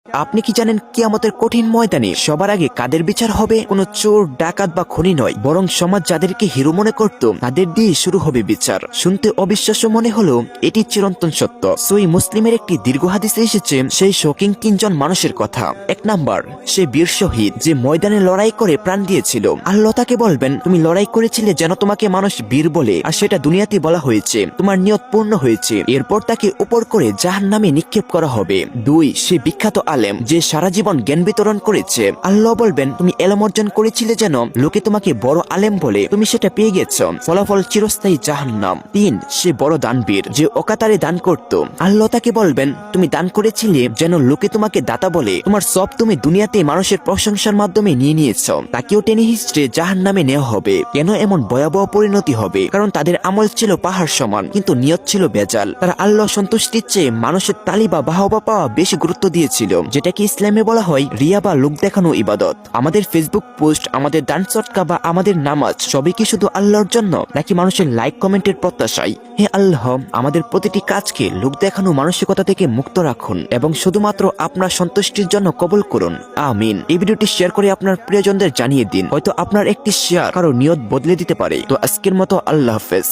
আপনি কি জানেন কিয়ামতের কঠিন ময়দানে সবার আগে কাদের বিচার হবে? কোনো চোর, ডাকাত বা খুনি নয়, বরং সমাজ যাদেরকে হিরো মনে করত তাদের দিয়ে শুরু হবে বিচার। শুনতে অবিশ্বাস্য মনে হলো এটি চিরন্তন সত্য। সহিহ মুসলিমের একটি দীর্ঘ হাদিসে এসেছে সেই শোকিং তিনজন মানুষের কথা। 1 নাম্বার, সে বীর শহীদ যে ময়দানে লড়াই করে প্রাণ দিয়েছিল। আল্লাহ তাকে বলবেন, তুমি লড়াই করেছিলে যেন তোমাকে মানুষ বীর বলে, আর সেটা দুনিয়াতে বলা হয়েছে, তোমার নিয়ত পূর্ণ হয়েছে। এরপর তাকে উপর করে জাহান্নামে নিক্ষেপ করা হবে। 2, সে বিখ্যাত আলেম যে সারা জীবন জ্ঞান বিতরণ করেছে। আল্লাহ বলবেন, তুমি এলম অর্জন করেছিলে যেন লোকে তোমাকে বড় আলেম বলে, তুমি সেটা পেয়ে গেছ, ফলাফল চিরস্থায়ী জাহান্নাম। 3, সে বড় দানবীর যে অকাতারে দান করত। আল্লাহ তাকে বলবেন, তুমি দান করেছিলে যেন লোকে তোমাকে দাতা বলে, তোমার সব তুমি দুনিয়াতে মানুষের প্রশংসার মাধ্যমে নিয়ে নিয়েছ। তাকেও টেনে হিস্ট্রে জাহান্নামে নেওয়া হবে। কেন এমন ভয়াবহ পরিণতি হবে? কারণ তাদের আমল ছিল পাহাড় সমান, কিন্তু নিয়ত ছিল বেজাল। তারা আল্লাহ সন্তুষ্টির চেয়ে মানুষের তালি বা বাহবা পাওয়া বেশি গুরুত্ব দিয়েছিল, যেটাকে ইসলামে বলা হয় রিয়া বা লোক দেখানো ইবাদত। আমাদের ফেসবুক পোস্ট, আমাদের দান সদকা বা আমাদের নামাজ সবই কি শুধু আল্লাহর জন্য, নাকি মানুষের লাইক কমেন্টের প্রত্যাশায়? হে আল্লাহ, আমাদের প্রতিটি কাজকে লোক দেখানো মানসিকতা থেকে মুক্ত রাখুন এবং শুধুমাত্র আপনার সন্তুষ্টির জন্য কবুল করুন। আমিন। এই ভিডিওটি শেয়ার করে আপনার প্রিয়জনদের জানিয়ে দিন, হয়তো আপনার একটি শেয়ার কারো নিয়ত বদলে দিতে পারে। তো আজকের মতো আল্লাহ হাফেজ।